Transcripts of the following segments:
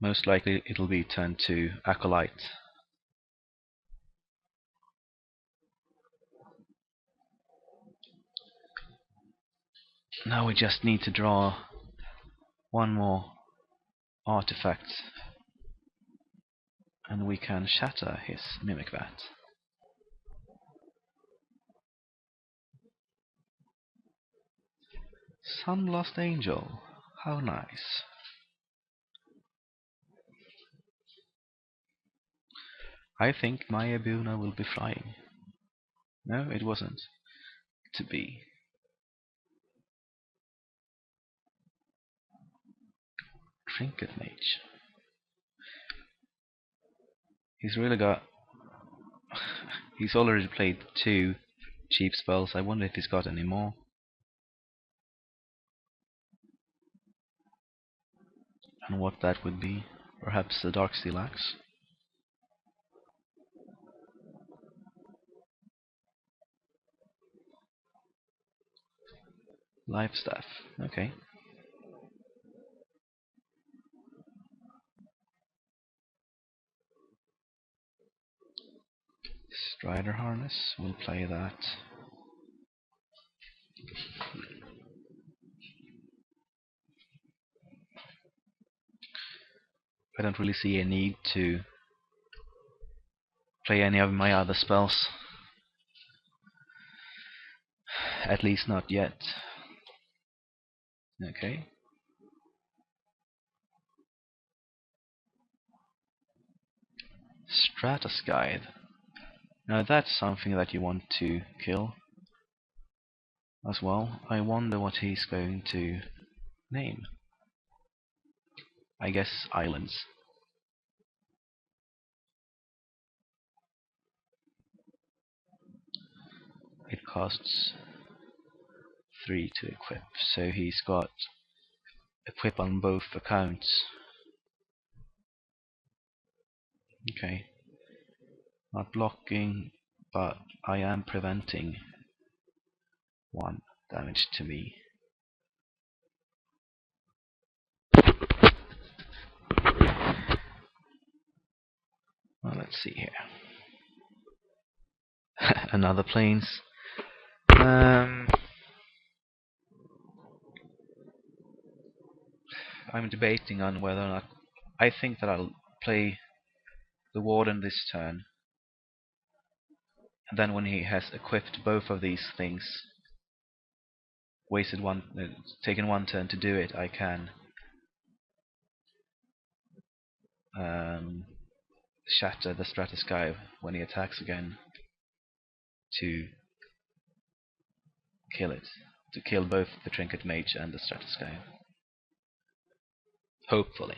Most likely it'll be turned to Acolyte. Now we just need to draw one more artifact and we can shatter his Mimic Vat. Some Lost Angel. How nice. I think my Abuna will be flying. No, it wasn't to be. Trinket Mage. He's really got... he's already played 2 cheap spells. I wonder if he's got any more. And what that would be. Perhaps the Darksteel Axe. Life Staff. Okay. Strider Harness. We'll play that. I don't really see a need to play any of my other spells. At least not yet. Okay. Stratus Guide. Now that's something that you want to kill as well. I wonder what he's going to name. I guess Islands. It costs 3 to equip, so he's got equip on both accounts. Okay. Not blocking, but I am preventing 1 damage to me. Well, let's see here. Another planes. I'm debating on whether or not... I think that I'll play the Warden this turn. And then when he has equipped both of these things, taken 1 turn to do it, I can shatter the Stratus Guy when he attacks again to kill it. To kill both the Trinket Mage and the Stratus Guy. Hopefully.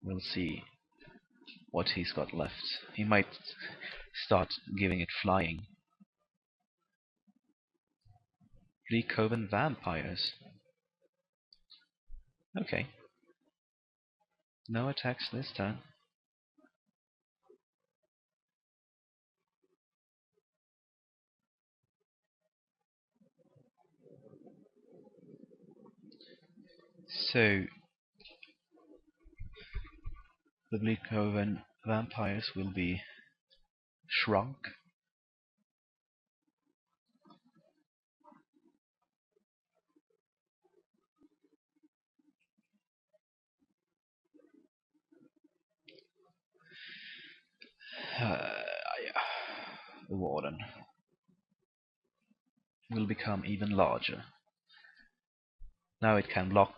We'll see what he's got left. He might start giving it flying. 3 Coven Vampires. Okay. No attacks this turn. So the Bleak Coven Vampires will be shrunk. Yeah. The Warden will become even larger. Now it can block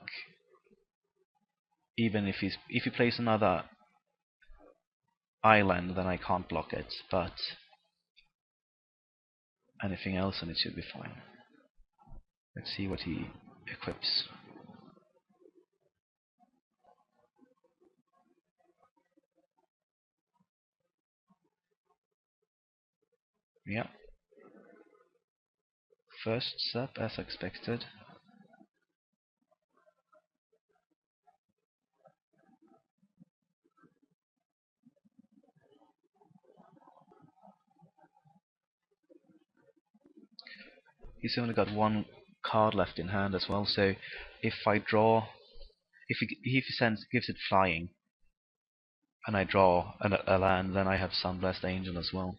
even if he plays another island, then I can't block it, but anything else and it should be fine. Let's see what he equips. Yeah. First step as expected. He's only got 1 card left in hand as well, so if I draw gives it flying, and I draw a land, then I have Sunblast Angel as well.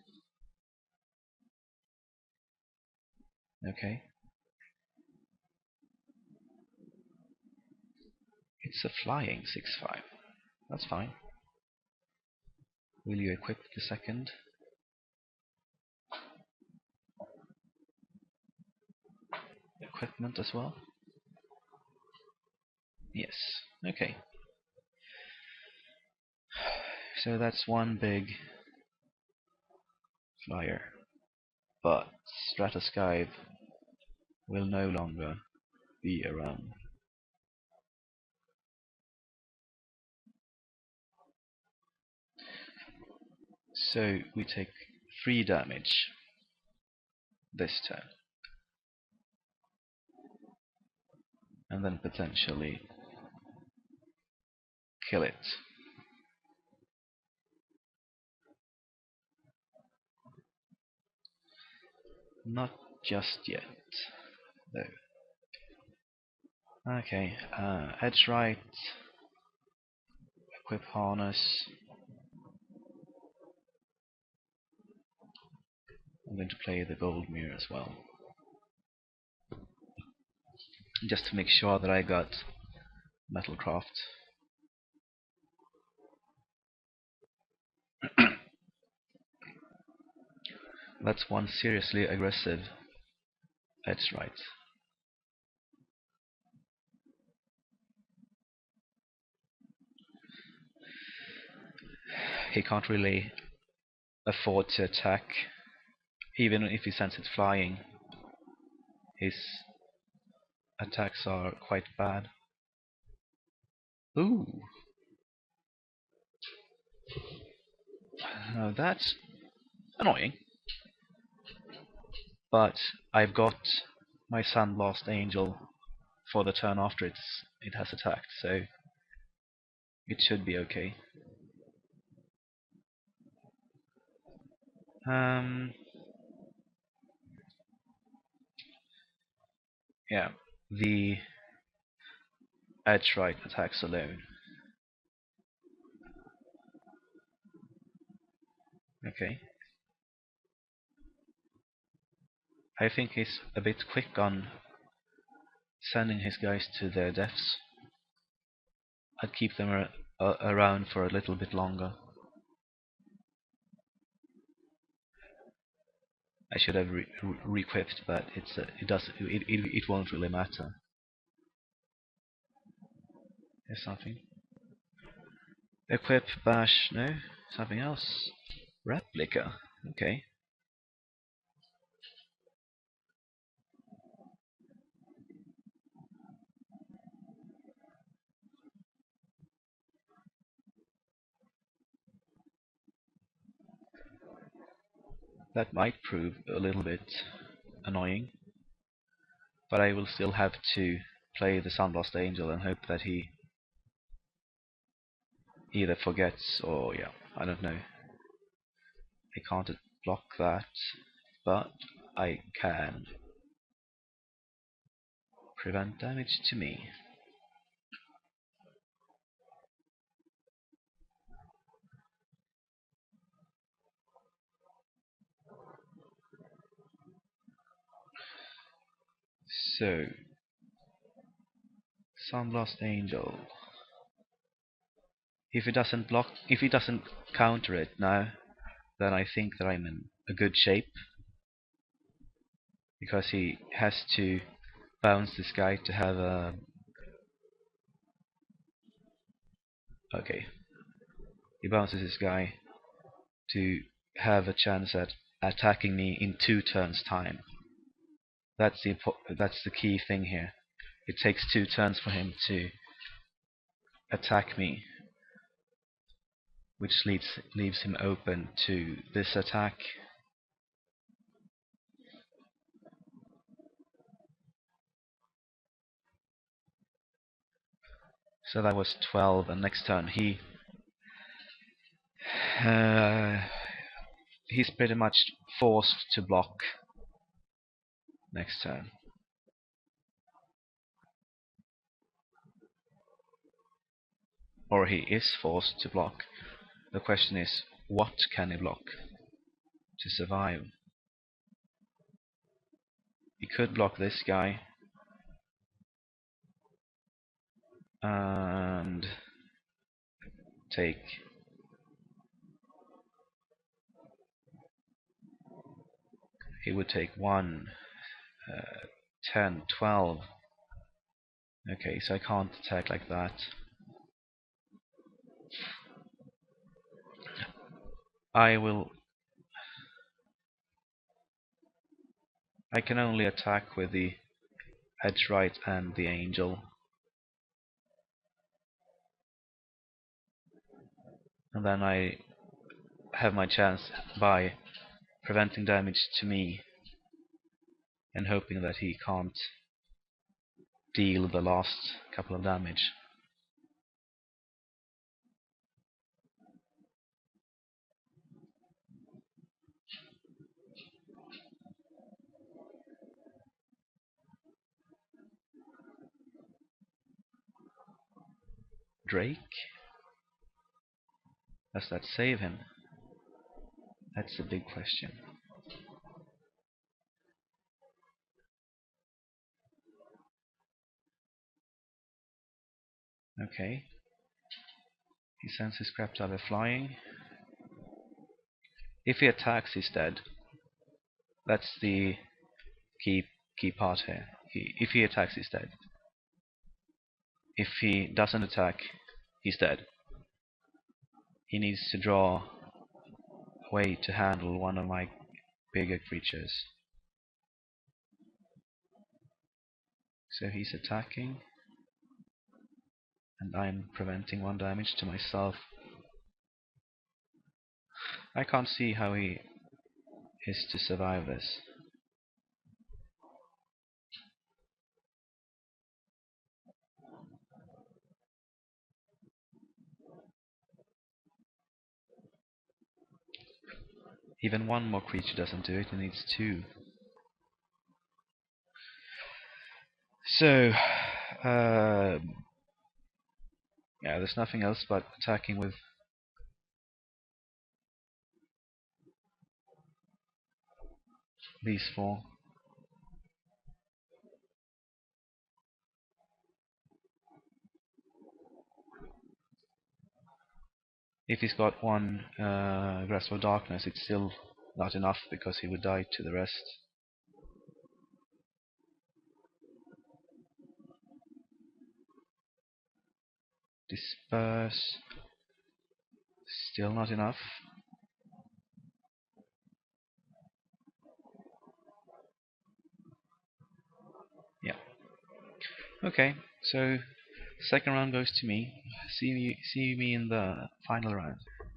Okay. It's a flying 6/5. That's fine. Will you equip the second? Equipment as well? Yes. Okay. So that's one big flyer. But Stratoskype will no longer be around. So we take 3 damage this turn. And then potentially kill it. Not just yet, though. Okay, edge right, equip harness. I'm going to play the gold mirror as well, just to make sure that I got Metalcraft. That's one seriously aggressive edge right. He can't really afford to attack, even if he sends it flying. His attacks are quite bad. Ooh! Now that's annoying. But I've got my Sunblast Angel for the turn after it has attacked, so it should be okay. Yeah, the edge right attacks alone. Okay. I think he's a bit quick on sending his guys to their deaths. I'd keep them around for a little bit longer. I should have re-equipped, but it won't really matter. There's something. Equip, bash, no? Something else? Replica, okay. That might prove a little bit annoying, but I will still have to play the Sunblast Angel and hope that he either forgets or, yeah, I don't know. I can't block that, but I can prevent damage to me. So, Sunblast Angel. If he doesn't counter it now, then I think that I'm in a good shape, because he has to bounce this guy to have a... Okay. He bounces this guy to have a chance at attacking me in 2 turns time. That's the key thing here. It takes 2 turns for him to attack me, which leaves him open to this attack. So that was 12, and next turn he's pretty much forced to block next turn. or he is forced to block. The question is, what can he block to survive? He could block this guy, and take he would take 1, 10, 12. Okay, so I can't attack like that. I can only attack with the edge right and the angel, and then I have my chance by preventing damage to me and hoping that he can't deal the last couple of damage. Drake? Does that save him? That's a big question. Okay. He sends his Craptava flying. If he attacks, he's dead. That's the key part here. If he attacks, he's dead. If he doesn't attack, he's dead. He needs to draw a way to handle one of my bigger creatures. So he's attacking, and I'm preventing 1 damage to myself. I can't see how he is to survive this. Even 1 more creature doesn't do it, he needs 2. So, yeah, there's nothing else but attacking with these 4. If he's got 1 Grasp of Darkness, it's still not enough because he would die to the rest. Disperse. Still not enough. Yeah. Okay, so second round goes to me. See me in the final round.